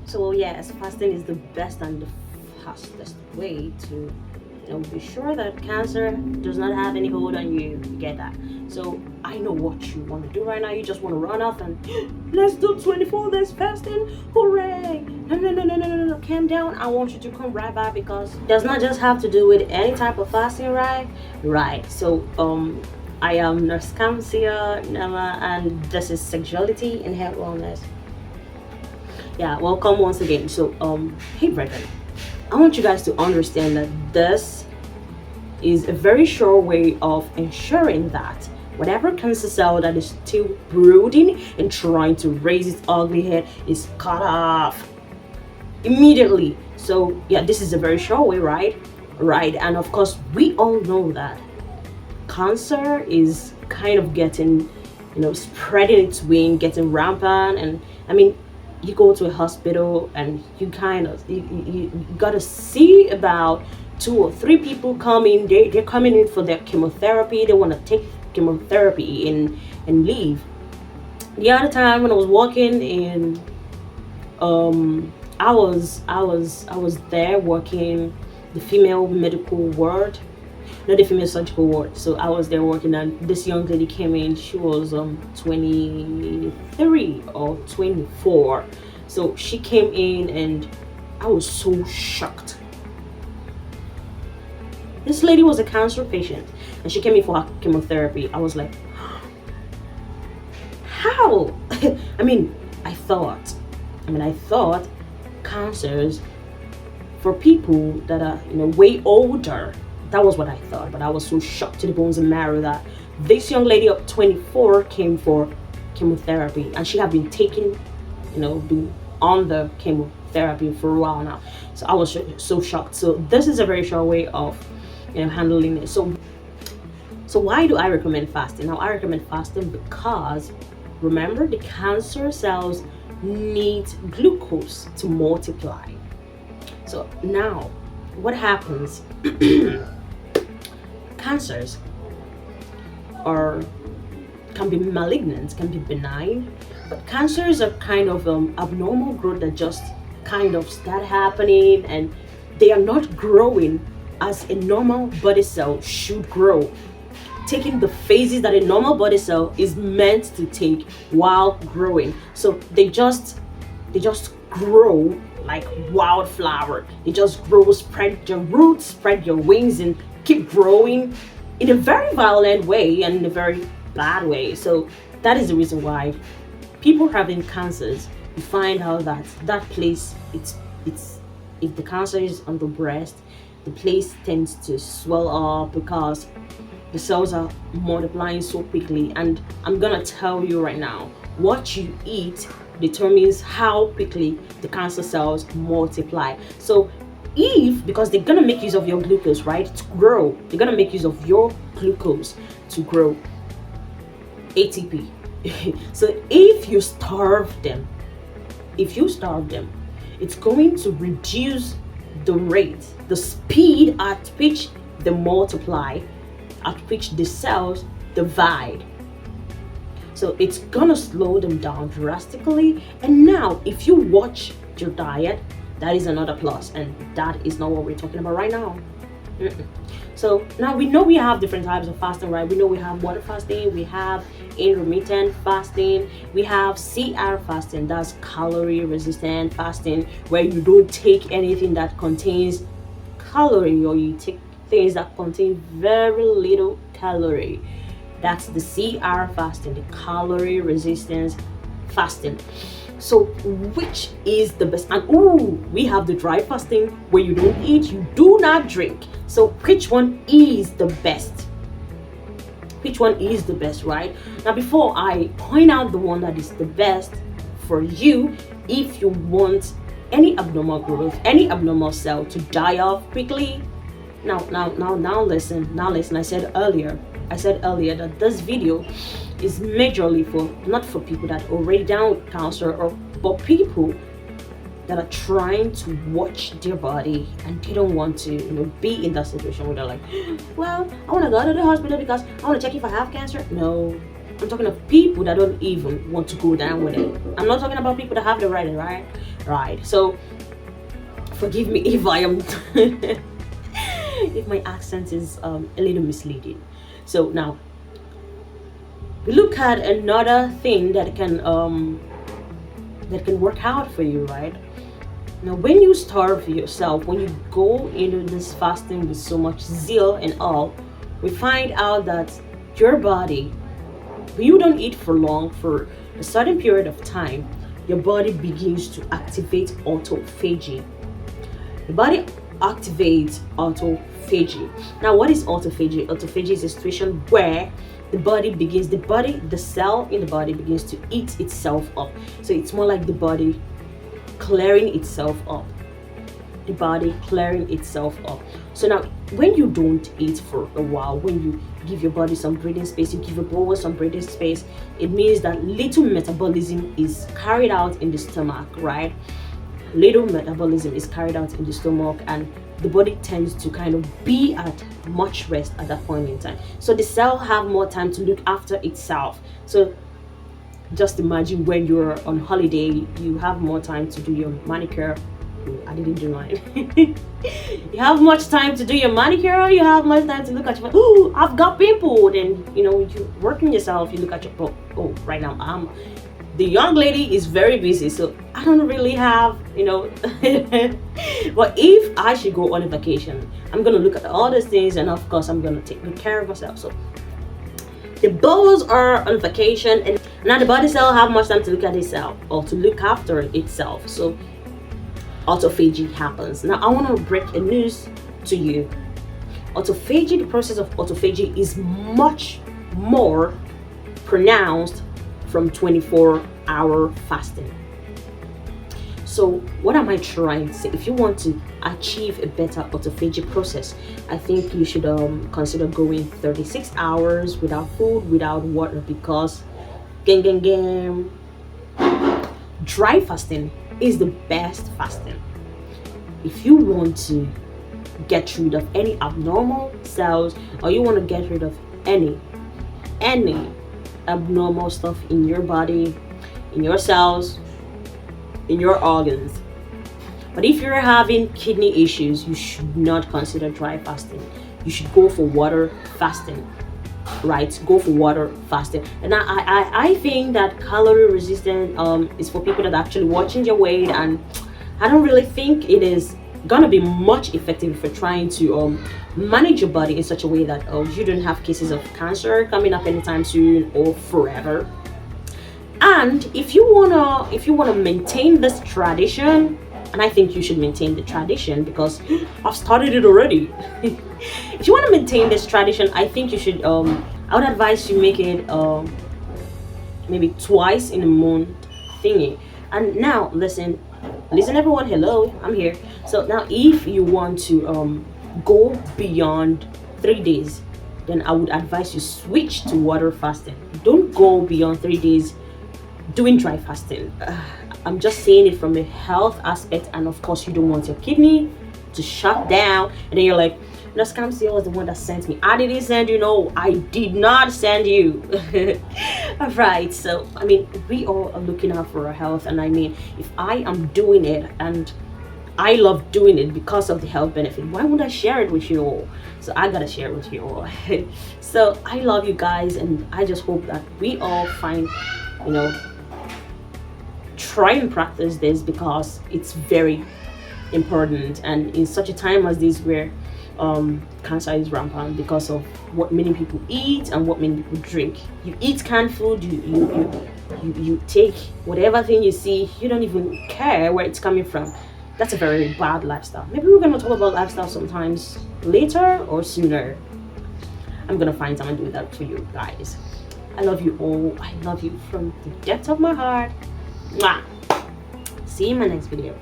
So yes, fasting is the best and the fastest way to be sure that cancer does not have any hold on you. You get that? So I know what you want to do right now. You just want to run off and let's do 24 days fasting. Hooray! No, no, no, no, no, no, no. Calm down. I want you to come right back because it does not just have to do with any type of fasting, right? Right. So I am Nurse Kamsiyo Nneoma, and this is Sexuality and Health Wellness. Yeah, welcome once again. So hey brethren, I want you guys to understand that this is a very sure way of ensuring that whatever cancer cell that is still brooding and trying to raise its ugly head is cut off immediately. So yeah, this is a very sure way, right? Right. And of course we all know that cancer is kind of getting, spreading its wing, getting rampant. And I mean, you go to a hospital and you kind of you gotta see about 2 or 3 people coming. They're coming in for their chemotherapy. They want to take chemotherapy and leave. The other time when I was working in I was there working the female medical ward, not the female surgical ward. So I was there working, and this young lady came in. She was 23 or 24. So she came in and I was so shocked. This lady was a cancer patient and she came in for her chemotherapy. I was like, how? I thought cancers for people that are way older. That was what I thought, but I was so shocked to the bones and marrow that this young lady of 24 came for chemotherapy, and she had been taking, been on the chemotherapy for a while now. So I was so shocked. So this is a very sure way of handling it. So why do I recommend fasting? Now I recommend fasting because remember, the cancer cells need glucose to multiply. So now what happens? Cancers can be malignant, can be benign, but cancers are kind of abnormal growth that just kind of start happening, and they are not growing as a normal body cell should grow, taking the phases that a normal body cell is meant to take while growing. So they just grow like wildflower. They just grow, spread your roots, spread your wings, and keep growing in a very violent way and in a very bad way. So that is the reason why people having cancers, you find out that that place, it's if the cancer is on the breast, the place tends to swell up because the cells are multiplying so quickly. And I'm gonna tell you right now, what you eat determines how quickly the cancer cells multiply. So because they're gonna make use of your glucose, right, to grow, they're gonna make use of your glucose to grow ATP. So if you starve them, it's going to reduce the rate, the speed at which they multiply, at which the cells divide. So it's gonna slow them down drastically. And now if you watch your diet, that is another plus, and that is not what we're talking about right now. So now we know we have different types of fasting, right? We know we have water fasting, we have intermittent fasting, we have CR fasting, that's calorie resistant fasting, where you don't take anything that contains calorie, or you take things that contain very little calorie. That's the CR fasting, the calorie resistance fasting. So which is the best? And we have the dry fasting, where you don't eat, you do not drink. So which one is the best? Which one is the best, right? Now before I point out the one that is the best for you, if you want any abnormal growth, any abnormal cell to die off quickly, now listen. I said earlier that this video is majorly not for people that are already down with cancer, but people that are trying to watch their body and they don't want to be in that situation where they're like, well, I want to go to the hospital because I want to check if I have cancer. No, I'm talking of people that don't even want to go down with it. I'm not talking about people that have the right, right? So forgive me if I am if my accent is a little misleading. So now we look at another thing that can work out for you, right? Now, when you starve yourself, when you go into this fasting with so much zeal and all, we find out that your body, when you don't eat for long, for a certain period of time, your body begins to activate autophagy. The body activates autophagy. Now, what is autophagy? Autophagy is a situation where the cell in the body begins to eat itself up. So it's more like the body clearing itself up. The body clearing itself up. So now, when you don't eat for a while, when you give your body some breathing space, you give your bowel some breathing space, it means that little metabolism is carried out in the stomach, right? Little metabolism is carried out in the stomach, and the body tends to kind of be at much rest at that point in time. So the cell have more time to look after itself. So just imagine when you're on holiday, you have more time to do your manicure. I didn't do mine. You have much time to do your manicure, you have much time to look at your, oh, I've got pimple. Then, you work on yourself, you look at your, oh, right now, the young lady is very busy, so I don't really have, but if I should go on a vacation, I'm gonna look at all those things, and of course I'm gonna take good care of myself. So the bowels are on vacation, and now the body cell have much time to look at itself or to look after itself. So autophagy happens. Now I want to break a news to you. Autophagy, the process of autophagy is much more pronounced from 24-hour fasting. So what am I trying to say? If you want to achieve a better autophagy process, I think you should consider going 36 hours without food, without water, because dry fasting is the best fasting. If you want to get rid of any abnormal cells, or you want to get rid of any abnormal stuff in your body, in your cells, in your organs. But if you're having kidney issues, you should not consider dry fasting. You should go for water fasting, right? Go for water fasting. And I think that calorie resistant is for people that are actually watching their weight, and I don't really think it is gonna be much effective if you're trying to manage your body in such a way that you don't have cases of cancer coming up anytime soon or forever. And if you wanna maintain this tradition, and I think you should maintain the tradition because I've started it already. If you want to maintain this tradition, I think you should I would advise you make it maybe twice in a month thingy. And now listen everyone, hello, I'm here. So now if you want to go beyond 3 days, then I would advise you switch to water fasting. Don't go beyond 3 days doing dry fasting. I'm just saying it from a health aspect, and of course you don't want your kidney to shut down, and then you're like, no, Kamsiyo was the one that sent me. I didn't send you. No, I did not send you. All right, so I mean, we all are looking out for our health, and I mean, if I am doing it and I love doing it because of the health benefit, why would I share it with you all? So I gotta share it with you all. So I love you guys, and I just hope that we all find, try and practice this, because it's very important. And in such a time as this, where cancer is rampant because of what many people eat and what many people drink. You eat canned food, you take whatever thing you see, you don't even care where it's coming from. That's a very bad lifestyle. Maybe we're gonna talk about lifestyle sometimes later or sooner. I'm gonna find time and do that for you guys. I love you all. I love you from the depth of my heart. Mwah. See you in my next video.